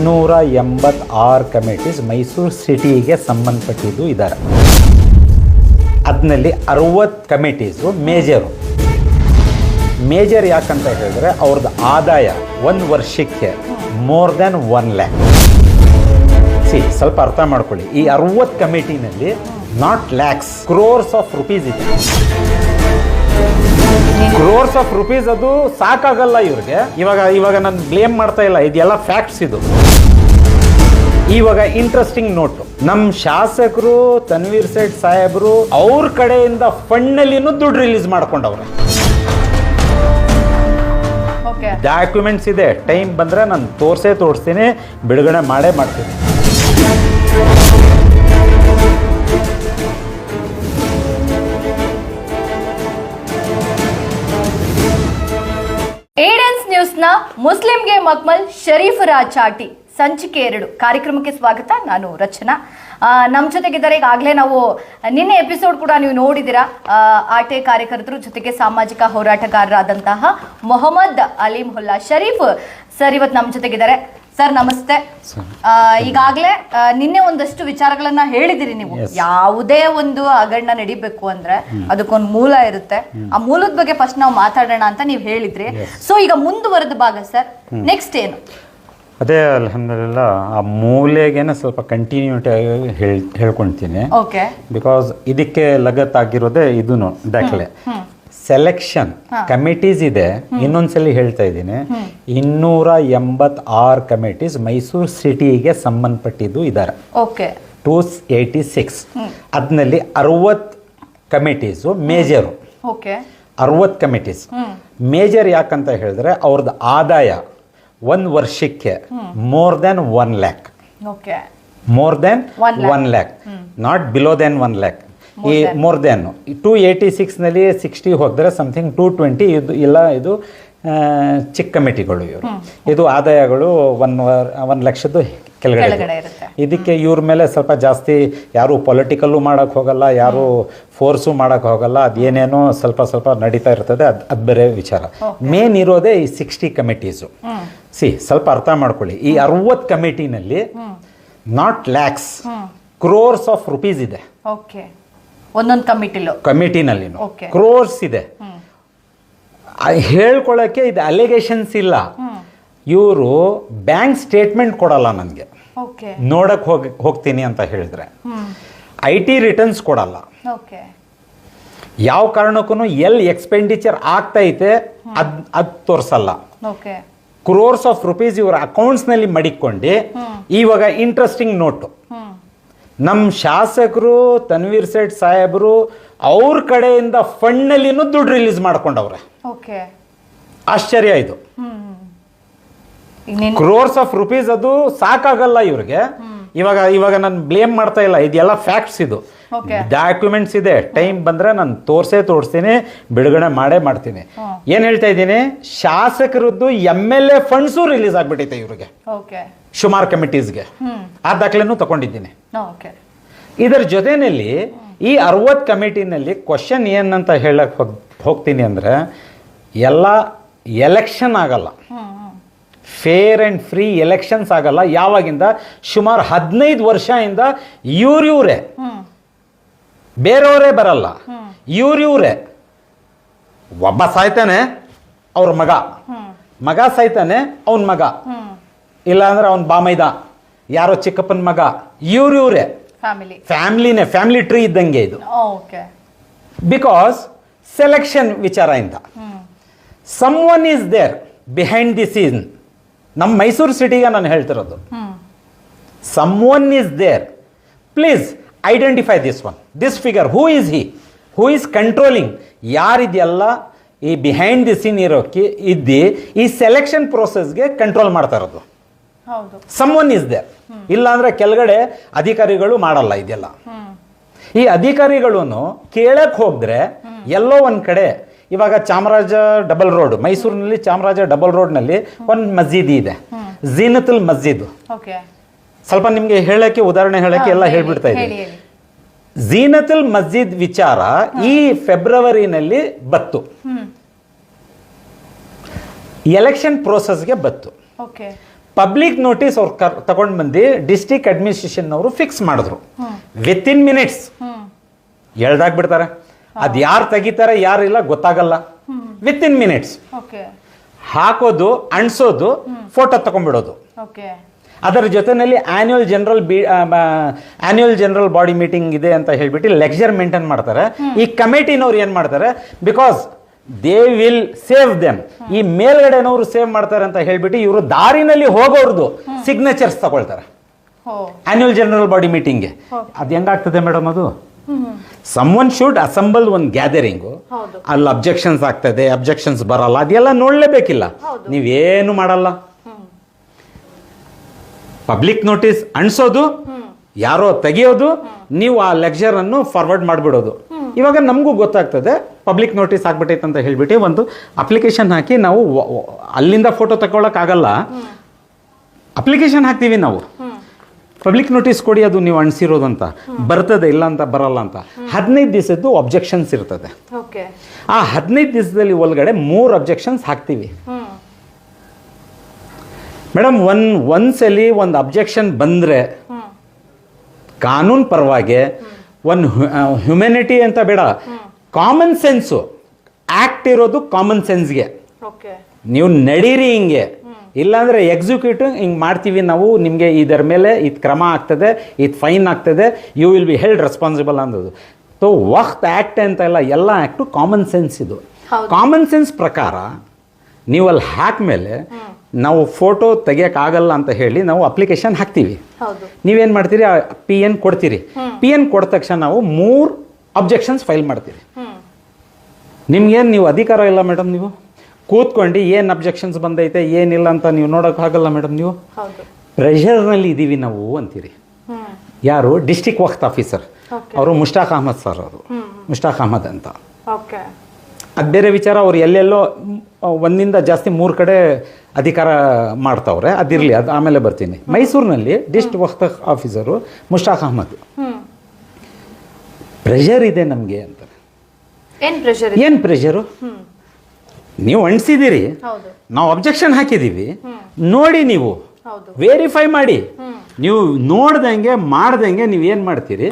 286 committees Mysuru ಸಿಟಿಗೆ ಸಂಬಂಧಪಟ್ಟಿದ್ದು ಇದ್ದಾರೆ. ಅದರಲ್ಲಿ 60 ಕಮಿಟೀಸು ಮೇಜರ್ ಯಾಕಂತ ಹೇಳಿದ್ರೆ ಅವ್ರದ್ದು ಆದಾಯ ಒಂದು ವರ್ಷಕ್ಕೆ ಮೋರ್ ದ್ಯಾನ್ 1 lakh. ಸ್ವಲ್ಪ ಅರ್ಥ ಮಾಡ್ಕೊಳ್ಳಿ, ಈ 60 ಕಮಿಟಿನಲ್ಲಿ not lakhs, crores of rupees ಇದೆ. ಕ್ರೋರ್ಸ್ ಆಫ್ ರುಪೀಸ್ ಅದು ಸಾಕಾಗಲ್ಲ ಇವ್ರಿಗೆ. ಇವಾಗ ನಾನು ಬ್ಲೇಮ್ ಮಾಡ್ತಾ ಇಲ್ಲ, ಇದೆಲ್ಲ ಫ್ಯಾಕ್ಟ್ಸ್ ಇದು. ಇವಾಗ ಇಂಟ್ರೆಸ್ಟಿಂಗ್ ನೋಟು, ನಮ್ಮ ಶಾಸಕರು ತನ್ವೀರ್ ಸೇಠ್ ಸಾಹೇಬರು ಅವ್ರ ಕಡೆಯಿಂದ ಫಂಡ್ನಲ್ಲಿನೂ ದುಡ್ಡು ರಿಲೀಸ್ ಮಾಡ್ಕೊಂಡವ್ರೆ. ಡಾಕ್ಯುಮೆಂಟ್ಸ್ ಇದೆ, ಟೈಮ್ ಬಂದರೆ ನಾನು ತೋರಿಸ್ತೀನಿ, ಬಿಡುಗಡೆ ಮಾಡ್ತೀನಿ. ಏಡೆನ್ಸ್ ನ್ಯೂಸ್ನ ಮುಸ್ಲಿಂಗೆ ಮಕ್ಮಲ್ ಶರೀಫರ ಚಾಟಿ ಸಂಚಿಕೆ 2 ಕಾರ್ಯಕ್ರಮಕ್ಕೆ ಸ್ವಾಗತ. ನಾನು ರಚನಾ. ನಮ್ಮ ಜೊತೆಗಿದ್ದಾರೆ. ಈಗಾಗಲೇ ನಾವು ನಿನ್ನೆ ಎಪಿಸೋಡ್ ಕೂಡ ನೀವು ನೋಡಿದ್ದೀರಾ. ಆಟೆ ಕಾರ್ಯಕರ್ತರು ಜೊತೆಗೆ ಸಾಮಾಜಿಕ ಹೋರಾಟಗಾರರಾದಂತಹ ಮೊಹಮ್ಮದ್ ಅಲಿಮುಲ್ಲಾ ಶರೀಫ್ ಸರ್ ಇವತ್ತು ನಮ್ಮ ಜೊತೆಗಿದ್ದಾರೆ. ಸರ್ ನಮಸ್ತೆ. ಈಗಾಗಲೇ ನಿನ್ನೆ ಒಂದಷ್ಟು ವಿಚಾರಗಳನ್ನ ಹೇಳಿದಿರಿ ನೀವು. ಯಾವುದೇ ಒಂದು ಹಗರಣ ನಡಿಬೇಕು ಅಂದ್ರೆ ಅದಕ್ಕೊಂದು ಮೂಲ ಇರುತ್ತೆ. ಆ ಮೂಲದ ಬಗ್ಗೆ ಫಸ್ಟ್ ನಾವು ಮಾತಾಡೋಣ ಅಂತ ನೀವು ಹೇಳಿದ್ರಿ. ಸೊ ಈಗ ಮುಂದುವರೆದ ಭಾಗ ಸರ್, ನೆಕ್ಸ್ಟ್ ಏನು? ಅದೇ ಅಲ್ಹಮ್ದುಲಿಲ್ಲಾ ಆ ಮೂಲೆಗೇನೆ ಸ್ವಲ್ಪ ಕಂಟಿನ್ಯೂಟಿ ಹೇಳ್ಕೊಳ್ತೀನಿ. ಬಿಕಾಸ್ ಇದಕ್ಕೆ ಲಗತ್ತಾಗಿರೋದೇ ಇದನ್ನು ದಾಖಲೆ. ಸೆಲೆಕ್ಷನ್ ಕಮಿಟೀಸ್ ಇದೆ. ಇನ್ನೊಂದ್ಸಲಿ ಹೇಳ್ತಾ ಇದ್ದೀನಿ, 286 ಕಮಿಟೀಸ್ ಮೈಸೂರು ಸಿಟಿಗೆ ಸಂಬಂಧಪಟ್ಟಿದ್ದು ಇದ್ದಾರೆ. 286. ಅದರಲ್ಲಿ 60 ಕಮಿಟೀಸು ಮೇಜರು. 60 ಕಮಿಟೀಸ್ ಮೇಜರ್ ಯಾಕಂತ ಹೇಳಿದ್ರೆ ಅವ್ರದ್ದು ಆದಾಯ ಒಂದು ವರ್ಷಕ್ಕೆ more than 1 lakh. More than 1 lakh, not below than 1 lakh. ಈ ಮೋರ್ ದ್ಯಾನ್ 286ನಲ್ಲಿ 60 ಹೋಗಿದ್ರೆ ಸಮಥಿಂಗ್ 220. ಇದು ಚಿಕ್ಕ ಕಮಿಟಿಗಳು. ಇದು ಆದಾಯಗಳು 1 ಲಕ್ಷದ ಕೆಳಗಡೆ. ಇದಕ್ಕೆ ಇವ್ರ ಮೇಲೆ ಸ್ವಲ್ಪ ಜಾಸ್ತಿ ಯಾರು ಪೊಲಿಟಿಕಲ್ಲು ಮಾಡೋಕ್ಕೆ ಹೋಗಲ್ಲ, ಯಾರು ಫೋರ್ಸು ಮಾಡೋಕ್ಕೆ ಹೋಗಲ್ಲ. ಅದೇನೇನೋ ಸ್ವಲ್ಪ ನಡೀತಾ ಇರ್ತದೆ, ಅದು ಬೇರೆ ವಿಚಾರ. ಮೇನ್ ಇರೋದೇ ಈ 60 ಕಮಿಟೀಸು. ಸ್ವಲ್ಪ ಅರ್ಥ ಮಾಡ್ಕೊಳ್ಳಿ, ಈ 60 ಕಮಿಟಿನಲ್ಲಿ not lakhs, crores of rupees ಇದೆ. ಒಂದೊಂದು ಕಮಿಟಿನಲ್ಲಿ ಕ್ರೋರ್ಸ್ ಇದೆ. ಹೇಳ್ಕೊಳ್ಳೋಕ್ಕೆ ಇದು ಅಲಿಗೇಷನ್ಸ್ ಇಲ್ಲ. ಇವರು ಬ್ಯಾಂಕ್ ಸ್ಟೇಟ್ಮೆಂಟ್ ಕೊಡಲ್ಲ ನನಗೆ, ನೋಡಕ್ ಹೋಗ್ತೀನಿ ಅಂತ ಹೇಳಿದ್ರೆ. IT ರಿಟರ್ನ್ಸ್ ಕೊಡಲ್ಲ. ಯಾವ ಕಾರಣಕ್ಕೂ ಎಲ್ಲಿ ಎಕ್ಸ್ಪೆಂಡಿಚರ್ ಆಗ್ತೈತೆ ಅದ್ ತೋರಿಸಲ್ಲ. ಕ್ರೋರ್ಸ್ ಆಫ್ ರುಪೀಸ್ ಇವರ ಅಕೌಂಟ್ಸ್ನಲ್ಲಿ ಮಡಿಕೊಂಡು. ಇವಾಗ ಇಂಟ್ರೆಸ್ಟಿಂಗ್ ನೋಟು, ನಮ್ಮ ಶಾಸಕರು ತನ್ವೀರ್ ಸೇಠ್ ಸಾಹೇಬರು ಅವ್ರ ಕಡೆಯಿಂದ ಫಂಡ್ನಲ್ಲಿನೂ ದುಡ್ಡು ರಿಲೀಸ್ ಮಾಡ್ಕೊಂಡವ್ರೆ. ಆಶ್ಚರ್ಯ ಇದು. ಕ್ರೋರ್ಸ್ ಆಫ್ ರುಪೀಸ್ ಅದು ಸಾಕಾಗಲ್ಲ ಇವ್ರಿಗೆ. ಇವಾಗ ನಾನು ಬ್ಲೇಮ್ ಮಾಡ್ತಾ ಇಲ್ಲ, ಇದೆಲ್ಲ ಫ್ಯಾಕ್ಟ್ಸ್ ಇದು. ಡಾಕ್ಯುಮೆಂಟ್ಸ್ ಇದೆ, ಟೈಮ್ ಬಂದ್ರೆ ನಾನು ತೋರಿಸ್ತೀನಿ, ಬಿಡುಗಡೆ ಮಾಡ್ತೀನಿ. ಏನ್ ಹೇಳ್ತಾ ಇದ್ದೀನಿ, ಶಾಸಕರದ್ದು MLA ಫಂಡ್ಸು ರಿಲೀಸ್ ಆಗ್ಬಿಟ್ಟೈತೆ ಇವ್ರಿಗೆ, ಸುಮಾರು ಕಮಿಟೀಸ್ಗೆ. ಆ ದಾಖಲೆನೂ ತಗೊಂಡಿದ್ದೀನಿ. ಇದರ ಜೊತೆಯಲ್ಲಿ ಈ 60 ಕಮಿಟಿನಲ್ಲಿ ಕ್ವಶನ್ ಏನಂತ ಹೇಳಕ್ ಹೋಗ್ತೀನಿ ಅಂದ್ರೆ, ಎಲ್ಲ ಎಲೆಕ್ಷನ್ ಆಗಲ್ಲ, ಫೇರ್ ಆ್ಯಂಡ್ ಫ್ರೀ ಎಲೆಕ್ಷನ್ಸ್ ಆಗಲ್ಲ. ಯಾವಾಗಿಂದ? ಸುಮಾರು 15 ವರ್ಷದಿಂದ ಇವ್ರೇ, ಬೇರೆಯವರೇ ಬರಲ್ಲ, ಇವ್ರೇ. ಒಬ್ಬ ಸಾಯ್ತಾನೆ, ಅವ್ರ ಮಗ ಸಾಯ್ತಾನೆ, ಅವನ ಮಗ, ಇಲ್ಲ ಅಂದ್ರೆ ಅವನ ಬಾಮೈದ, ಯಾರೋ ಚಿಕ್ಕಪ್ಪನ ಮಗ, ಇವ್ರೇ ಫ್ಯಾಮಿಲಿ ಟ್ರೀ ಇದ್ದಂಗೆ ಇದು. ಬಿಕಾಸ್ ಸೆಲೆಕ್ಷನ್ ವಿಚಾರದಿಂದ someone is there behind the scene. ನಮ್ಮ ಮೈಸೂರು ಸಿಟಿಗೆ ನಾನು ಹೇಳ್ತಿರೋದು, someone is there. Please identify this figure. Who is controlling? ಯಾರಿದೆಲ್ಲ ಈ ಬಿಹೈಂಡ್ ದಿ ಸೀನ್ ಇರೋಕ್ಕೆ ಈ ಸೆಲೆಕ್ಷನ್ ಪ್ರೋಸೆಸ್ಗೆ ಕಂಟ್ರೋಲ್ ಮಾಡ್ತಾ ಇರೋದು. Someone is there. ಇಲ್ಲ ಅಂದ್ರೆ ಕೆಳಗಡೆ ಅಧಿಕಾರಿಗಳು ಮಾಡಲ್ಲ ಇದೆಲ್ಲ. ಈ ಅಧಿಕಾರಿಗಳನ್ನು ಕೇಳಕ್ ಹೋದ್ರೆ ಎಲ್ಲೋ ಒಂದ್ ಕಡೆ, ಇವಾಗ ಚಾಮರಾಜ ಡಬಲ್ ರೋಡ್, ಮೈಸೂರಿನಲ್ಲಿ ಚಾಮರಾಜ ಡಬಲ್ ರೋಡ್ನಲ್ಲಿ ಒಂದು ಮಸ್ಜಿದ್ ಇದೆ, ಝೀನತುಲ್ ಮಸ್ಜಿದ್. ಸ್ವಲ್ಪ ನಿಮ್ಗೆ ಹೇಳಕ್ಕೆ, ಉದಾಹರಣೆ ಹೇಳಕ್ಕೆ ಎಲ್ಲ ಹೇಳ್ಬಿಡ್ತಾ ಇದ್ದೀನಿ. ಝೀನತುಲ್ ಮಸ್ಜಿದ್ ವಿಚಾರ ಈ ಫೆಬ್ರವರಿನಲ್ಲಿ ಬತ್ತು, ಎಲೆಕ್ಷನ್ ಪ್ರೋಸೆಸ್ಗೆ ಬತ್ತು. ಪಬ್ಲಿಕ್ ನೋಟಿಸ್ ಅವ್ರು ತಗೊಂಡು ಬಂದು ಡಿಸ್ಟ್ರಿಕ್ಟ್ ಅಡ್ಮಿನಿಸ್ಟ್ರೇಷನ್ ಅವರು ಫಿಕ್ಸ್ ಮಾಡಿದ್ರು. ವಿತಿನ್ ಮಿನಿಟ್ಸ್ ಎಳ್ದಾಗ್ ಬಿಡ್ತಾರೆ. ಅದ್ ಯಾರು ತೆಗಿತಾರೆ ಯಾರಿಲ್ಲ ಗೊತ್ತಾಗಲ್ಲ. ವಿತಿನ್ ಮಿನಿಟ್ಸ್ ಹಾಕೋದು, ಅಣ್ಸೋದು, ಫೋಟೋ ತಗೊಂಡ್ಬಿಡೋದು. ಅದರ ಜೊತೆನಲ್ಲಿ ಆನ್ಯುವಲ್ ಜನರಲ್ ಬಾಡಿ ಮೀಟಿಂಗ್ ಇದೆ ಅಂತ ಹೇಳ್ಬಿಟ್ಟು ಲೆಕ್ಚರ್ ಮೇಂಟೈನ್ ಮಾಡ್ತಾರೆ. ಈ ಕಮಿಟಿನವ್ರು ಏನ್ ಮಾಡ್ತಾರೆ, because they will save them, ಈ ಮೇಲ್ಗಡೆನವರು ಸೇವ್ ಮಾಡ್ತಾರೆ ಅಂತ ಹೇಳ್ಬಿಟ್ಟು ಇವರು ದಾರಿನಲ್ಲಿ ಹೋಗೋರ್ದು ಸಿಗ್ನೇಚರ್ಸ್ ತಗೊಳ್ತಾರೆ ಆನ್ಯುವಲ್ ಜನರಲ್ ಬಾಡಿ ಮೀಟಿಂಗ್ಗೆ. ಅದು ಹೆಂಗಾಗ್ತದೆ ಮೇಡಮ್? ಅದು ಸಮ್ವನ್ ಶುಡ್ ಅಸೆಂಬಲ್ ಒಂದು ಗ್ಯಾದರಿಂಗು, ಅಲ್ಲಿ ಅಬ್ಜೆಕ್ಷನ್ಸ್ ಆಗ್ತದೆ, ಅಬ್ಜೆಕ್ಷನ್ಸ್ ಬರಲ್ಲ, ಅದೆಲ್ಲ ನೋಡ್ಲೇಬೇಕಿಲ್ಲ. ನೀವೇನು ಮಾಡಲ್ಲ. ಪಬ್ಲಿಕ್ ನೋಟಿಸ್ ಅನ್ಸೋದು, ಯಾರೋ ತೆಗಿಯೋದು, ನೀವು ಆ ಲೆಕ್ಚರ್ ಅನ್ನು ಫಾರ್ವರ್ಡ್ ಮಾಡಿಬಿಡೋದು. ಇವಾಗ ನಮಗೂ ಗೊತ್ತಾಗ್ತದೆ ಪಬ್ಲಿಕ್ ನೋಟಿಸ್ ಆಗ್ಬಿಟ್ಟೈತೆ ಅಂತ ಹೇಳ್ಬಿಟ್ಟು ಒಂದು ಅಪ್ಲಿಕೇಶನ್ ಹಾಕಿ ನಾವು ಅಲ್ಲಿಂದ ಫೋಟೋ ತಗೊಳಕ್ಕಾಗಲ್ಲ, ಅಪ್ಲಿಕೇಶನ್ ಹಾಕ್ತೀವಿ ನಾವು, ಪಬ್ಲಿಕ್ ನೋಟಿಸ್ ಕೊಡಿ ಅದು ನೀವು ಅಣಿಸಿರೋದು ಅಂತ. ಬರ್ತದೆ, ಇಲ್ಲ ಅಂತ ಬರಲ್ಲ ಅಂತ. 15 ದಿವಸದ್ದು ಅಬ್ಜೆಕ್ಷನ್ಸ್ ಇರ್ತದೆ. ಆ 15 ದಿವಸದಲ್ಲಿ ಒಳಗಡೆ 3 ಅಬ್ಜೆಕ್ಷನ್ಸ್ ಹಾಕ್ತೀವಿ ಮೇಡಮ್. ಒಂದ್ಸಲಿ ಒಂದು ಅಬ್ಜೆಕ್ಷನ್ ಬಂದ್ರೆ ಕಾನೂನು ಪರವಾಗಿ ಒಂದು ಹ್ಯುಮ್ಯಾನಿಟಿ ಅಂತ ಬೇಡ, ಕಾಮನ್ ಸೆನ್ಸು ಆಕ್ಟ್ ಇರೋದು ಕಾಮನ್ ಸೆನ್ಸ್ಗೆ. ನೀವು ನಡೀರಿ ಹಿಂಗೆ, ಇಲ್ಲಾಂದ್ರೆ ಎಕ್ಸಿಕ್ಯೂಟಿವ್ ಹಿಂಗೆ ಮಾಡ್ತೀವಿ ನಾವು, ನಿಮಗೆ ಇದರ ಮೇಲೆ ಇದು ಕ್ರಮ ಆಗ್ತದೆ, ಇದು ಫೈನ್ ಆಗ್ತದೆ, you will be held responsible ಅನ್ನೋದು. ಸೊ ವಕ್ತ್ ಆ್ಯಕ್ಟ್ ಅಂತ ಎಲ್ಲ ಆ್ಯಕ್ಟು ಕಾಮನ್ ಸೆನ್ಸ್. ಇದು ಕಾಮನ್ ಸೆನ್ಸ್ ಪ್ರಕಾರ ನೀವು ಅಲ್ಲಿ ಹಾಕ್ಮೇಲೆ ನಾವು ಫೋಟೋ ತೆಗಿಯೋಕ್ಕಾಗಲ್ಲ ಅಂತ ಹೇಳಿ ನಾವು ಅಪ್ಲಿಕೇಶನ್ ಹಾಕ್ತೀವಿ. ನೀವೇನು ಮಾಡ್ತೀರಿ, PN ಕೊಡ್ತೀರಿ. PN ಕೊಡ ತಕ್ಷಣ ನಾವು 3 ಅಬ್ಜೆಕ್ಷನ್ಸ್ ಫೈಲ್ ಮಾಡ್ತೀರಿ. ನಿಮ್ಗೇನು ನೀವು ಅಧಿಕಾರ ಇಲ್ಲ ಮೇಡಮ್, ನೀವು ಕೂತ್ಕೊಂಡು ಏನು ಅಬ್ಜೆಕ್ಷನ್ಸ್ ಬಂದೈತೆ ಏನಿಲ್ಲ ಅಂತ ನೀವು ನೋಡೋಕ್ಕಾಗಲ್ಲ ಮೇಡಮ್. ನೀವು ಪ್ರೆಷರ್ನಲ್ಲಿ ಇದ್ದೀವಿ ನಾವು ಅಂತೀರಿ. ಯಾರು? ಡಿಸ್ಟ್ರಿಕ್ಟ್ ವಕ್ತ್ ಆಫೀಸರ್ ಅವರು ಮುಷ್ತಾಕ್ ಅಹಮದ್ ಸರ್, ಅವರು ಮುಷ್ತಾಕ್ ಅಹಮದ್ ಅಂತ. ಅದು ಬೇರೆ ವಿಚಾರ. ಅವ್ರು ಎಲ್ಲೆಲ್ಲೋ 1 ಜಾಸ್ತಿ 3 ಕಡೆ ಅಧಿಕಾರ ಮಾಡ್ತಾವ್ರೆ, ಅದಿರಲಿ, ಅದು ಆಮೇಲೆ ಬರ್ತೀನಿ. ಮೈಸೂರಿನಲ್ಲಿ district Waqf officer Mushtaq Ahmed. Pressure ಇದೆ ನಮಗೆ ಅಂತ. ಏನು ಪ್ರೆಷರು? ನೀವು ಅಣಿಸಿದ್ದೀರಿ, ನಾವು ಅಬ್ಜೆಕ್ಷನ್ ಹಾಕಿದ್ದೀವಿ, ನೋಡಿ ನೀವು ವೆರಿಫೈ ಮಾಡಿ. ನೀವು ನೋಡ್ದಂಗೆ ಮಾಡ್ದಂಗೆ ನೀವೇನು ಮಾಡ್ತೀರಿ,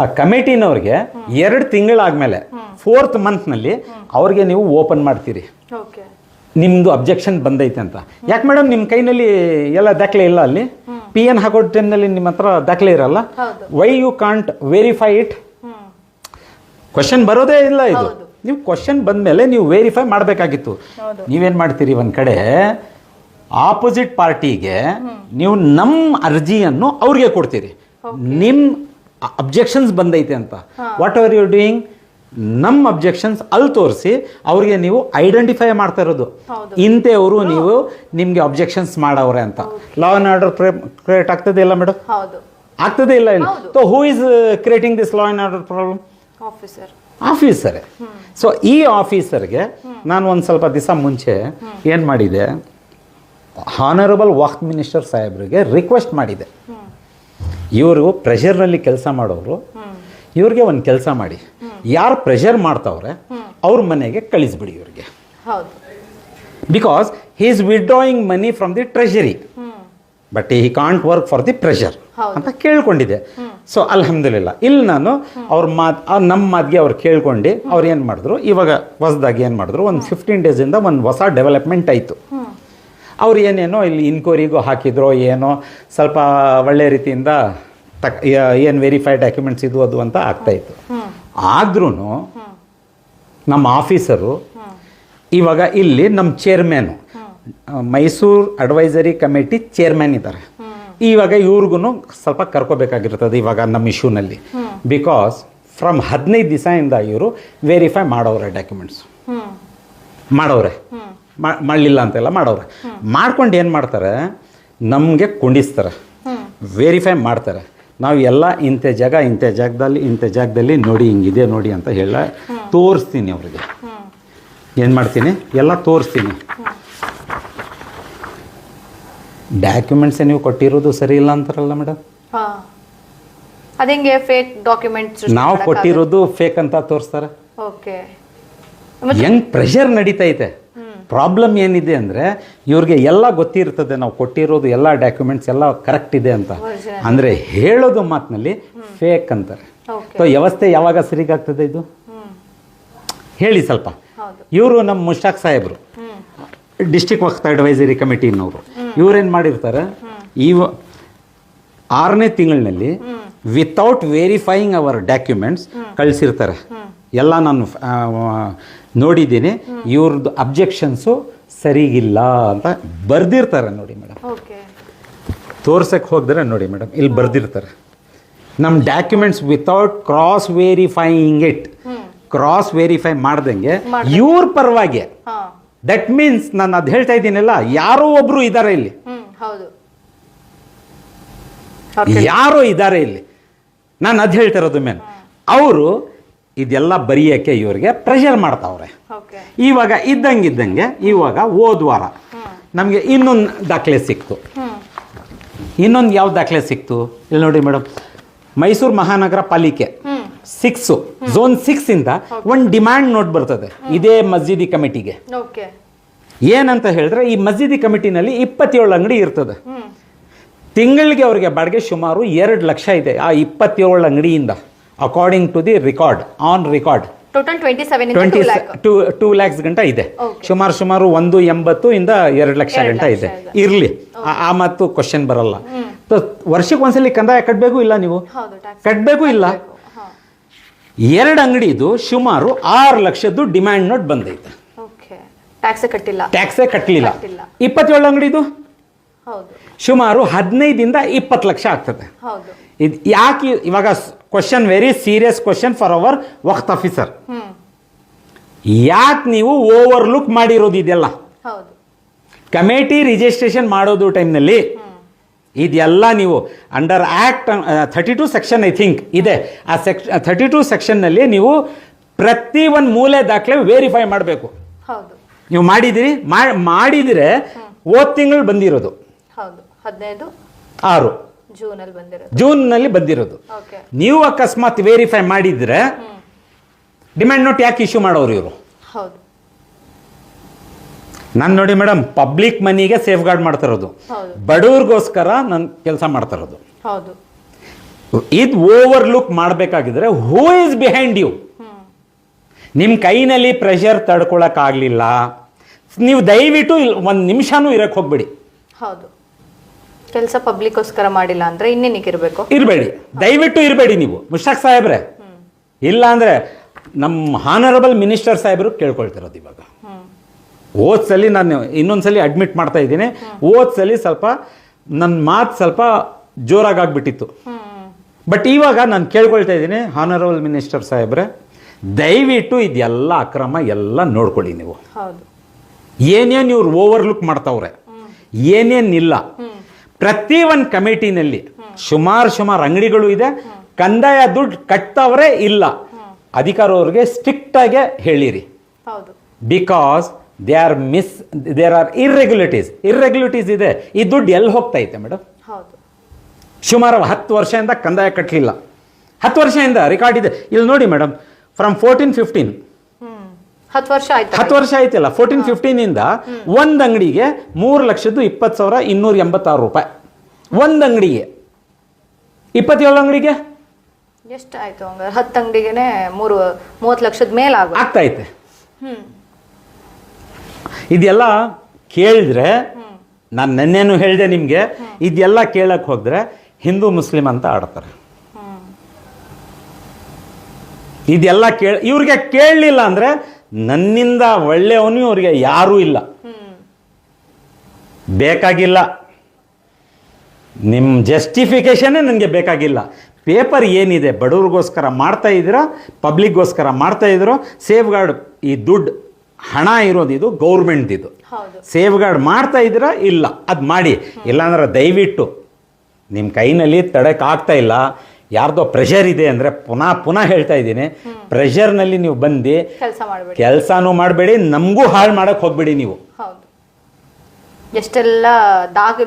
ಆ ಕಮಿಟಿನವ್ರಿಗೆ 2 ತಿಂಗಳಾದ್ಮೇಲೆ 4th ಮಂತ್ನಲ್ಲಿ ಅವ್ರಿಗೆ ನೀವು ಓಪನ್ ಮಾಡ್ತೀರಿ ನಿಮ್ಮದು ಅಬ್ಜೆಕ್ಷನ್ ಬಂದೈತೆ ಅಂತ. ಯಾಕೆ ಮೇಡಮ್ ನಿಮ್ಮ ಕೈನಲ್ಲಿ ಎಲ್ಲ ದಾಖಲೆ ಇಲ್ಲ? ಅಲ್ಲಿ PN ಹಾಕೋ ಟೈಮ್ನಲ್ಲಿ ನಿಮ್ಮ ಹತ್ರ ದಾಖಲೆ ಇರಲ್ಲ. Why you can't verify it? Question ಬರೋದೇ ಇಲ್ಲ. ಇದು ನೀವು ಕ್ವಶನ್ ಬಂದಮೇಲೆ ನೀವು ವೆರಿಫೈ ಮಾಡಬೇಕಾಗಿತ್ತು. ನೀವೇನು ಮಾಡ್ತೀರಿ, ಒಂದು ಕಡೆ ಆಪೋಸಿಟ್ ಪಾರ್ಟಿಗೆ ನೀವು ನಮ್ಮ ಅರ್ಜಿಯನ್ನು ಅವ್ರಿಗೆ ಕೊಡ್ತೀರಿ, ನಿಮ್ಮ ಅಬ್ಜೆಕ್ಷನ್ಸ್ ಬಂದೈತೆ ಅಂತ. What are you doing? ನಮ್ಮ ಅಬ್ಜೆಕ್ಷನ್ಸ್ ಅಲ್ಲಿ ತೋರಿಸಿ ಅವ್ರಿಗೆ ನೀವು ಐಡೆಂಟಿಫೈ ಮಾಡ್ತಾ ಇರೋದು, ಇಂಥವರು ನೀವು ನಿಮಗೆ ಅಬ್ಜೆಕ್ಷನ್ಸ್ ಮಾಡವ್ರೆ ಅಂತ. ಲಾ ಆ್ಯಂಡ್ ಆರ್ಡರ್ ಕ್ರಿಯೇಟ್ ಆಗ್ತದೆ ಇಲ್ಲ ಮೇಡಮ್? ಆಗ್ತದೆ ಇಲ್ಲ ಇಲ್ಲ. So who is creating this law and order problem? ಆಫೀಸರೇ. ಸೊ ಈ ಆಫೀಸರ್ಗೆ ನಾನು ಒಂದು ಸ್ವಲ್ಪ ದಿವಸ ಮುಂಚೆ ಏನು ಮಾಡಿದೆ, ಹಾನರಬಲ್ ವಕ್ಫ್ ಮಿನಿಸ್ಟರ್ ಸಾಹೇಬ್ರಿಗೆ ರಿಕ್ವೆಸ್ಟ್ ಮಾಡಿದೆ, ಇವರು ಪ್ರೆಷರ್ನಲ್ಲಿ ಕೆಲಸ ಮಾಡೋರು, ಇವ್ರಿಗೆ ಒಂದು ಕೆಲಸ ಮಾಡಿ, ಯಾರು ಪ್ರೆಷರ್ ಮಾಡ್ತಾವ್ರೆ ಅವ್ರ ಮನೆಗೆ ಕಳಿಸ್ಬಿಡಿ ಇವ್ರಿಗೆ. Because he is withdrawing money from the treasury, but he can't work for the pressure ಅಂತ ಕೇಳ್ಕೊಂಡಿದ್ದೆ. ಸೊ ಅಲ್ಹಮ್ದುಲಿಲ್ಲ, ಇಲ್ಲಿ ನಾನು ಅವ್ರ ನಮ್ಮ ಮಾತಿಗೆ ಅವ್ರು ಕೇಳ್ಕೊಂಡು ಅವ್ರು ಏನು ಮಾಡಿದ್ರು, ಇವಾಗ ಹೊಸದಾಗಿ ಏನು ಮಾಡಿದ್ರು, ಒಂದು 15 ಡೇಸಿಂದ ಒಂದು ಹೊಸ ಡೆವಲಪ್ಮೆಂಟ್ ಆಯಿತು. ಅವ್ರು ಏನೇನೋ ಇಲ್ಲಿ ಇನ್ಕ್ವೈರಿಗೂ ಹಾಕಿದ್ರೋ ಏನೋ, ಸ್ವಲ್ಪ ಒಳ್ಳೆ ರೀತಿಯಿಂದ ಏನು ವೆರಿಫೈಡ್ ಡಾಕ್ಯುಮೆಂಟ್ಸ್ ಇದು ಅದು ಅಂತ ಆಗ್ತಾಯಿತ್ತು. ಆದ್ರೂ ನಮ್ಮ ಆಫೀಸರು ಇವಾಗ ಇಲ್ಲಿ ನಮ್ಮ chairman, Mysuru advisory committee chairman ಇದ್ದಾರೆ, ಇವಾಗ ಇವ್ರಿಗೂ ಸ್ವಲ್ಪ ಕರ್ಕೋಬೇಕಾಗಿರ್ತದೆ ಇವಾಗ ನಮ್ಮ ಇಶ್ಯೂನಲ್ಲಿ. ಬಿಕಾಸ್ ಫ್ರಮ್ 15 ದಿವಸದಿಂದ ಇವರು ವೆರಿಫೈ ಮಾಡವ್ರೆ, ಡಾಕ್ಯುಮೆಂಟ್ಸ್ ಮಾಡವ್ರೆ, ಮಾಡಲಿಲ್ಲ ಅಂತೆಲ್ಲ ಮಾಡವ್ರೆ. ಮಾಡ್ಕೊಂಡು ಏನು ಮಾಡ್ತಾರೆ, ನಮಗೆ ಕುಂಡಿಸ್ತಾರೆ, ವೆರಿಫೈ ಮಾಡ್ತಾರೆ. ನಾವು ಎಲ್ಲ ಇಂಥ ಜಾಗದಲ್ಲಿ ನೋಡಿ, ಹಿಂಗಿದೆ ನೋಡಿ ಅಂತ ಹೇಳ ತೋರಿಸ್ತೀನಿ ಅವ್ರಿಗೆ. ಏನು ಮಾಡ್ತೀನಿ, ಎಲ್ಲ ತೋರಿಸ್ತೀನಿ. ಡಾಕ್ಯುಮೆಂಟ್ಸ್ ನೀವು ಕೊಟ್ಟಿರೋದು ಸರಿ ಇಲ್ಲ ಅಂತಾರಲ್ಲ ಮೇಡಮ್, ಅದಂಗೆ ಫೇಕ್ ಡಾಕ್ಯುಮೆಂಟ್ಸ್ ನಾವು ಕೊಟ್ಟಿರೋದು ಫೇಕ್ ಅಂತ ತೋರಿಸ್ತಾರೆ. ಓಕೆ, ಹೆಂಗ್ ಪ್ರೆಷರ್ ನಡೀತೈತೆ ಪ್ರಾಬ್ಲಮ್ ಏನಿದೆ ಅಂದರೆ ಇವ್ರಿಗೆ ಎಲ್ಲ ಗೊತ್ತಿರ್ತದೆ ನಾವು ಕೊಟ್ಟಿರೋದು ಎಲ್ಲ ಡಾಕ್ಯುಮೆಂಟ್ಸ್ ಎಲ್ಲ ಕರೆಕ್ಟ್ ಇದೆ ಅಂತ, ಅಂದರೆ ಹೇಳೋದು ಮಾತಿನಲ್ಲಿ ಫೇಕ್ ಅಂತಾರೆ. ಸೊ ವ್ಯವಸ್ಥೆ ಯಾವಾಗ ಸರಿಗಾಗ್ತದೆ ಇದು ಹೇಳಿ ಸ್ವಲ್ಪ. ಇವರು ನಮ್ಮ ಮುಷ್ತಾಕ್ ಸಾಹೇಬರು ಡಿಸ್ಟ್ರಿಕ್ಟ್ ವಕ್ಫ್ ಅಡ್ವೈಸರಿ ಕಮಿಟಿನವರು, ಇವ್ರೇನು ಮಾಡಿರ್ತಾರೆ, ಈ 6ನೇ ತಿಂಗಳಿನಲ್ಲಿ ವಿತೌಟ್ ವೆರಿಫೈಯಿಂಗ್ ಅವರ್ ಡಾಕ್ಯುಮೆಂಟ್ಸ್ ಕಳಿಸಿರ್ತಾರೆ. ಎಲ್ಲ ನಾನು ನೋಡಿದ್ದೀನಿ. ಇವ್ರದ್ದು ಅಬ್ಜೆಕ್ಷನ್ಸು ಸರಿಗಿಲ್ಲ ಅಂತ ಬರ್ದಿರ್ತಾರೆ ನೋಡಿ ಮೇಡಮ್. ತೋರ್ಸಕ್ಕೆ ಹೋಗಿದ್ರೆ ನೋಡಿ ಮೇಡಮ್, ಇಲ್ಲಿ ಬರ್ದಿರ್ತಾರೆ ನಮ್ಮ documents without cross verifying it, cross verify ಮಾಡ್ದಂಗೆ ಇವ್ರ ಪರವಾಗಿ. ದಟ್ ಮೀನ್ಸ್ ನಾನು ಅದು ಹೇಳ್ತಾ ಇದ್ದೀನಲ್ಲ, ಯಾರೋ ಒಬ್ರು ಇದ್ದಾರೆ ಇಲ್ಲಿ, ಯಾರೋ ಇದ್ದಾರೆ ಇಲ್ಲಿ, ನಾನು ಅದು ಹೇಳ್ತಿರೋದು ಮೇನ್. ಅವರು ಇದೆಲ್ಲ ಬರೆಯೋಕ್ಕೆ ಇವ್ರಿಗೆ ಪ್ರೆಷರ್ ಮಾಡ್ತಾವ್ರೆ. ಇವಾಗ ಇದ್ದಂಗೆ ಇವಾಗ ಹೋದ್ವಾರ ನಮಗೆ ಇನ್ನೊಂದು ದಾಖಲೆ ಸಿಕ್ತು. ಇನ್ನೊಂದು ಯಾವ ದಾಖಲೆ ಸಿಕ್ತು ಇಲ್ಲಿ ನೋಡಿ ಮೇಡಮ್, ಮೈಸೂರು ಮಹಾನಗರ ಪಾಲಿಕೆ 6 ಝೋನ್ 6 ಇಂದ ಒಂದು ಡಿಮ್ಯಾಂಡ್ ನೋಟ್ ಬರ್ತದೆ ಇದೇ ಮಸ್ಜಿದಿ ಕಮಿಟಿಗೆ. ಏನಂತ ಹೇಳಿದ್ರೆ, ಈ ಮಸ್ಜಿದಿ ಕಮಿಟಿನಲ್ಲಿ 27 ಅಂಗಡಿ ಇರ್ತದೆ. ತಿಂಗಳಿಗೆ ಅವ್ರಿಗೆ ಬಾಡಿಗೆ ಸುಮಾರು 2 ಲಕ್ಷ ಇದೆ ಆ 27 ಅಂಗಡಿಯಿಂದ, according to the record, on record. Total 2 lakhs ಗಂಟ ಇದೆ. ಸುಮಾರು 180 ಇಂದ 2 ಲಕ್ಷ ಗಂಟ ಇದೆ. ಇರ್ಲಿ, ಆ ಮತ್ತು ಕ್ವಶನ್ ಬರಲ್ಲ. ವರ್ಷಕ್ಕೆ ಒಂದ್ಸಲಿ ಕಂದಾಯ ಕಟ್ಟಬೇಕು ಇಲ್ಲ, ನೀವು ಕಟ್ಟಬೇಕು ಇಲ್ಲ. 2 ಅಂಗಡಿದು ಸುಮಾರು 6 ಲಕ್ಷದ್ದು ಡಿಮ್ಯಾಂಡ್ ನೋಟ್ ಬಂದೈತೆ. ಟ್ಯಾಕ್ಸೇ ಕಟ್ಟಲಿಲ್ಲ. 27 ಅಂಗಡಿದು ಸುಮಾರು 15 ಇಂದ 20 ಲಕ್ಷ ಆಗ್ತದೆ. ಇದು ಯಾಕೆ ಇವಾಗ question, very serious question for our Waqf officer. ಯಾಕೆ ನೀವು ಓವರ್ಲುಕ್ ಮಾಡಿರೋದು ಇದೆಲ್ಲ? ಕಮಿಟಿ ರಿಜಿಸ್ಟ್ರೇಷನ್ ಮಾಡೋದು ಟೈಮ್ನಲ್ಲಿ ಇದೆಲ್ಲ ನೀವು under act 32 section I think ಇದೆ. ಆ 32 ಸೆಕ್ಷನ್ನಲ್ಲಿ ನೀವು ಪ್ರತಿ ಒಂದು ಮೂಲೆ ದಾಖಲೆ ವೆರಿಫೈ ಮಾಡಬೇಕು. ನೀವು ಮಾಡಿದಿರೆ ಹೋದ ತಿಂಗಳು ಬಂದಿರೋದು 15/6 ಜೂನ್ನಲ್ಲಿ ಬಂದಿರೋದು. ನೀವು ಅಕಸ್ಮಾತ್ ವೆರಿಫೈ ಮಾಡಿದ್ರೆ ಡಿಮ್ಯಾಂಡ್ ನೋಟ್ ಯಾಕೆ ಇಶ್ಯೂ ಮಾಡೋರು ಇವರು? ನಾನು ನೋಡಿ ಮೇಡಮ್, ಪಬ್ಲಿಕ್ ಮನಿಗೆ ಸೇಫ್ ಗಾರ್ಡ್ ಮಾಡ್ತಾ ಇರೋದು, ಬಡವ್ರಿಗೋಸ್ಕರ ನಾನು ಕೆಲಸ ಮಾಡ್ತಾ ಇರೋದು. ಇದು ಓವರ್ಲುಕ್ ಮಾಡಬೇಕಾಗಿದ್ರೆ ಹೂ ಇಸ್ ಬಿಹೈಂಡ್ ಯು? ನಿಮ್ಮ ಕೈನಲ್ಲಿ ಪ್ರೆಷರ್ ತಡ್ಕೊಳಕ್ಕಾಗಲಿಲ್ಲ, ನೀವು ದಯವಿಟ್ಟು 1 ನಿಮಿಷನೂ ಇರಕ್ಕೆ ಹೋಗ್ಬೇಡಿ. ಕೆಲಸ ಪಬ್ಲಿಕ್ಗೋಸ್ಕರ ಮಾಡಿಲ್ಲ ಅಂದ್ರೆ ಇನ್ನೇನಕ್ಕೆ ಇರಬೇಡಿ, ದಯವಿಟ್ಟು ಇರಬೇಡಿ ನೀವು ಮುಷ್ತಾಕ್ ಸಾಹೇಬ್ರೆ. ಇಲ್ಲ ಅಂದ್ರೆ ನಮ್ಮ ಹಾನರಬಲ್ ಮಿನಿಸ್ಟರ್ ಸಾಹೇಬರು ಕೇಳ್ಕೊಳ್ತಿರೋದು ಇವಾಗ. ಓದ್ಸಲಿ ನಾನು ಇನ್ನೊಂದ್ಸಲಿ ಅಡ್ಮಿಟ್ ಮಾಡ್ತಾ ಇದ್ದೀನಿ, ಓದ್ಸಲಿ ಸ್ವಲ್ಪ ನನ್ನ ಮಾತು ಸ್ವಲ್ಪ ಜೋರಾಗ್ಬಿಟ್ಟಿತ್ತು. ಬಟ್ ಇವಾಗ ನಾನು ಕೇಳ್ಕೊಳ್ತಾ ಇದ್ದೀನಿ, ಹಾನರಬಲ್ ಮಿನಿಸ್ಟರ್ ಸಾಹೇಬ್ರೆ, ದಯವಿಟ್ಟು ಇದೆಲ್ಲ ಅಕ್ರಮ ಎಲ್ಲ ನೋಡ್ಕೊಳ್ಳಿ ನೀವು. ಏನೇನು ಇವ್ರು ಓವರ್ಲುಕ್ ಮಾಡ್ತಾವ್ರೆ, ಏನೇನಿಲ್ಲ. ಪ್ರತಿ ಒಂದು ಕಮಿಟಿನಲ್ಲಿ ಸುಮಾರು ಅಂಗಡಿಗಳು ಇದೆ, ಕಂದಾಯ ದುಡ್ಡು ಕಟ್ತವ್ರೆ ಇಲ್ಲ. ಅಧಿಕಾರ ಅವ್ರಿಗೆ ಸ್ಟ್ರಿಕ್ಟ್ ಆಗಿ ಹೇಳಿರಿ, ಬಿಕಾಸ್ ದೇರ್ ಆರ್ ಇರ್ರೆಗ್ಯುಲೇಟೀಸ್ ಇದೆ. ಈ ದುಡ್ಡು ಎಲ್ಲಿ ಹೋಗ್ತಾ ಐತೆ ಮೇಡಮ್? ಸುಮಾರು 10 ವರ್ಷದಿಂದ ಕಂದಾಯ ಕಟ್ಟಲಿಲ್ಲ. 10 ವರ್ಷದಿಂದ ರೆಕಾರ್ಡ್ ಇದೆ ಇಲ್ಲಿ ನೋಡಿ ಮೇಡಮ್. ಫ್ರಮ್ 14-15 10 ವರ್ಷ ಆಯ್ತಲ್ಲ. 14-15 ಇಂದ ಒಂದು ಅಂಗಡಿಗೆ 3,20,286 ರೂಪಾಯಿ. ಒಂದು ಅಂಗಡಿಗೆ 27 ಅಂಗಡಿಗೆ ಎಷ್ಟು ಆಯ್ತು? 10 ಅಂಗಡಿಗೆನೆ 30 ಲಕ್ಷದ ಮೇಲೆ ಆಗ್ತಾ ಐತೆ. ಇದೆಲ್ಲ ಕೇಳಿದ್ರೆ, ನಾನು ನೆನ್ನೆನೂ ಹೇಳಿದೆ ನಿಮಗೆ, ಇದೆಲ್ಲ ಕೇಳಕ್ ಹೋದ್ರೆ ಹಿಂದೂ ಮುಸ್ಲಿಂ ಅಂತ ಆಡ್ತಾರೆ. ಇದೆಲ್ಲ ಇವ್ರಿಗೆ ಕೇಳಲಿಲ್ಲ ಅಂದ್ರೆ ನನ್ನಿಂದ ಒಳ್ಳೆಯವನು ಇವ್ರಿಗೆ ಯಾರೂ ಇಲ್ಲ. ಬೇಕಾಗಿಲ್ಲ ನಿಮ್ಮ ಜಸ್ಟಿಫಿಕೇಶನ್ನೇ ನನಗೆ ಬೇಕಾಗಿಲ್ಲ. ಪೇಪರ್ ಏನಿದೆ, ಬಡವ್ರಿಗೋಸ್ಕರ ಮಾಡ್ತಾ ಇದ್ದೀರಾ, ಪಬ್ಲಿಕ್ಗೋಸ್ಕರ ಮಾಡ್ತಾ ಇದ್ದೀರೋ, ಸೇಫ್ ಗಾರ್ಡ್ ಈ ದುಡ್ಡು ಹಣ ಇರೋದು ಇದು ಗೌರ್ಮೆಂಟ್ದಿದು. ಸೇಫ್ ಗಾರ್ಡ್ ಮಾಡ್ತಾ ಇದ್ದೀರಾ ಇಲ್ಲ, ಅದು ಮಾಡಿ. ಇಲ್ಲಾಂದ್ರೆ ದಯವಿಟ್ಟು ನಿಮ್ಮ ಕೈನಲ್ಲಿ ತಡಕ್ಕಾಗ್ತಾ ಇಲ್ಲ, ಯಾರ್ದೋ ಪ್ರೆಷರ್ ಇದೆ ಅಂದರೆ ಪುನಃ ಹೇಳ್ತಾ ಇದ್ದೀನಿ, ಪ್ರೆಷರ್ನಲ್ಲಿ ನೀವು ಬಂದು ಕೆಲಸನೂ ಮಾಡಬೇಡಿ, ನಮಗೂ ಹಾಳು ಮಾಡಕ್ಕೆ ಹೋಗ್ಬೇಡಿ ನೀವು. ಎಷ್ಟೆಲ್ಲ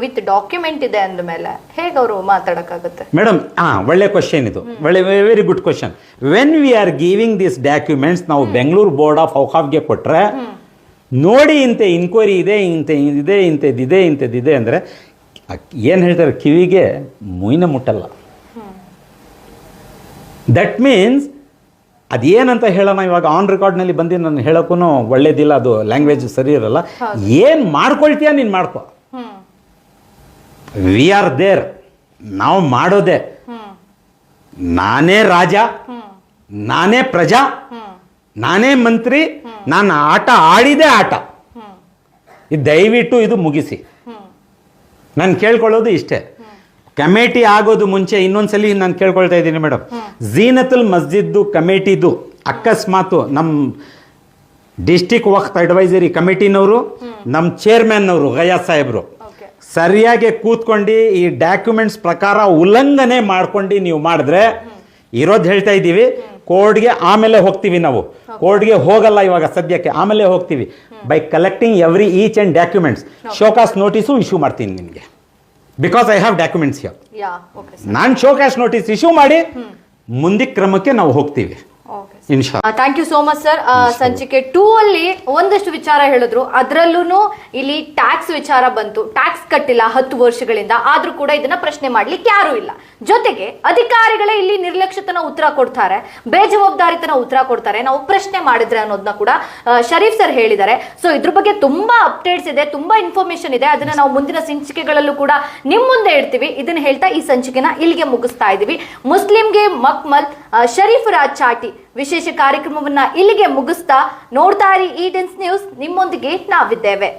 ವಿತ್ ಡಾಕ್ಯುಮೆಂಟ್ ಇದೆ ಅಂದಮೇಲೆ ಹೇಗೆ ಅವರು ಮಾತಾಡೋಕ್ಕಾಗುತ್ತೆ ಮೇಡಮ್? ಒಳ್ಳೆ ಕ್ವಶನ್ ಇದು, very good question. When we are giving this documents ನಾವು ಬೆಂಗಳೂರು ಬೋರ್ಡ್ ಆಫ್ ಔಕಾಫ್ಗೆ ಕೊಟ್ಟರೆ ನೋಡಿ ಇಂತೆ ಇನ್ಕ್ವೈರಿ ಇದೆ ಇಂಥದ್ದಿದೆ ಅಂದರೆ ಏನು ಹೇಳ್ತಾರೆ, ಕಿವಿಗೆ ಮುಯ್ನ ಮುಟ್ಟಲ್ಲ. ದಟ್ ಮೀನ್ಸ್ ಅದೇನಂತ ಹೇಳೋಣ, ಇವಾಗ ಆನ್ ರೆಕಾರ್ಡ್ನಲ್ಲಿ ಬಂದು ನಾನು ಹೇಳೋಕ್ಕೂ ಒಳ್ಳೇದಿಲ್ಲ, ಅದು ಲ್ಯಾಂಗ್ವೇಜ್ ಸರಿ ಇರಲ್ಲ. ಏನು ಮಾಡ್ಕೊಳ್ತೀಯ ನೀನು ಮಾಡ್ಕೊ, ವಿ ಆರ್ ದೇರ್, ನಾವು ಮಾಡೋದೆ. ನಾನೇ ರಾಜ, ನಾನೇ ಪ್ರಜಾ, ನಾನೇ ಮಂತ್ರಿ, ನಾನು ಆಟ ಆಡಿದೆ ಆಟ. ಇದು ದಯವಿಟ್ಟು ಇದು ಮುಗಿಸಿ. ನಾನು ಕೇಳ್ಕೊಳ್ಳೋದು ಇಷ್ಟೇ. ಕಮಿಟಿ ಆಗೋದು ಮುಂಚೆ ಇನ್ನೊಂದ್ಸಲಿ ನಾನು ಕೇಳ್ಕೊಳ್ತಾ ಇದ್ದೀನಿ ಮೇಡಮ್, ಝೀನತುಲ್ ಮಸ್ಜಿದ್ದು ಕಮಿಟಿದು ಅಕಸ್ಮಾತು ನಮ್ಮ ಡಿಸ್ಟಿಕ್ ವಕ್ಫ್ ಅಡ್ವೈಸರಿ ಕಮಿಟಿನವರು, ನಮ್ಮ ಚೇರ್ಮನ್ನವರು ಗಯಾಸ್ ಸಾಹೇಬ್ರು ಸರಿಯಾಗಿ ಕೂತ್ಕೊಂಡು ಈ ಡಾಕ್ಯುಮೆಂಟ್ಸ್ ಪ್ರಕಾರ ಉಲ್ಲಂಘನೆ ಮಾಡ್ಕೊಂಡು ನೀವು ಮಾಡಿದ್ರೆ, ಇರೋದು ಹೇಳ್ತಾ ಇದ್ದೀವಿ, ಕೋರ್ಟ್ಗೆ ಆಮೇಲೆ ಹೋಗ್ತೀವಿ ನಾವು. ಕೋರ್ಟ್ಗೆ ಹೋಗಲ್ಲ ಇವಾಗ ಸದ್ಯಕ್ಕೆ, ಆಮೇಲೆ ಹೋಗ್ತೀವಿ. By collecting each and documents, show cause notice issue ಮಾಡ್ತೀನಿ ನಿಮಗೆ, because I have documents here. ನಾನು ಶೋಕಾಸ್ ನೋಟಿಸ್ ಇಶ್ಯೂ ಮಾಡಿ ಮುಂದಿನ ಕ್ರಮಕ್ಕೆ ನಾವು ಹೋಗ್ತೀವಿ. Thank you so much sir. ಸಂಚಿಕೆ 2 ಅಲ್ಲಿ ಒಂದಷ್ಟು ವಿಚಾರ ಹೇಳಿದ್ರು, ಅದರಲ್ಲೂ ಇಲ್ಲಿ ಟ್ಯಾಕ್ಸ್ ವಿಚಾರ ಬಂತು. ಟ್ಯಾಕ್ಸ್ ಕಟ್ಟಿಲ್ಲ 10 ವರ್ಷಗಳಿಂದ, ಆದ್ರೂ ಕೂಡ ಇದನ್ನ ಪ್ರಶ್ನೆ ಮಾಡ್ಲಿಕ್ಕೆ ಯಾರು ಇಲ್ಲ. ಜೊತೆಗೆ ಅಧಿಕಾರಿಗಳೇ ಇಲ್ಲಿ ನಿರ್ಲಕ್ಷ್ಯತನ ಉತ್ತರ ಕೊಡ್ತಾರೆ, ಬೇಜವಾಬ್ದಾರಿತನ ಉತ್ತರ ಕೊಡ್ತಾರೆ, ನಾವು ಪ್ರಶ್ನೆ ಮಾಡಿದ್ರೆ ಅನ್ನೋದನ್ನ ಕೂಡ ಶರೀಫ್ ಸರ್ ಹೇಳಿದ್ದಾರೆ. ಸೊ ಇದ್ರ ಬಗ್ಗೆ ತುಂಬಾ ಅಪ್ಡೇಟ್ಸ್ ಇದೆ, ತುಂಬಾ ಇನ್ಫಾರ್ಮೇಶನ್ ಇದೆ, ಅದನ್ನ ನಾವು ಮುಂದಿನ ಸಂಚಿಕೆಗಳಲ್ಲೂ ಕೂಡ ನಿಮ್ ಮುಂದೆ ಇಡ್ತೀವಿ. ಇದನ್ನ ಹೇಳ್ತಾ ಈ ಸಂಚಿಕೆನ ಇಲ್ಲಿಗೆ ಮುಗಿಸ್ತಾ ಇದೀವಿ. ಮುಸ್ಲಿಂಗೆ ಮಕ್ಮಲ್ ಶರೀಫ್ ರಾಜ್ ಚಾಟಿ ವಿಶೇಷ ಕಾರ್ಯಕ್ರಮವನ್ನ ಇಲ್ಲಿಗೆ ಮುಗಿಸ್ತಾ, ನೋಡ್ತಾ ಇರಿ E10 ನ್ಯೂಸ್, ನಿಮ್ಮೊಂದಿಗೆ ನಾವಿದ್ದೇವೆ.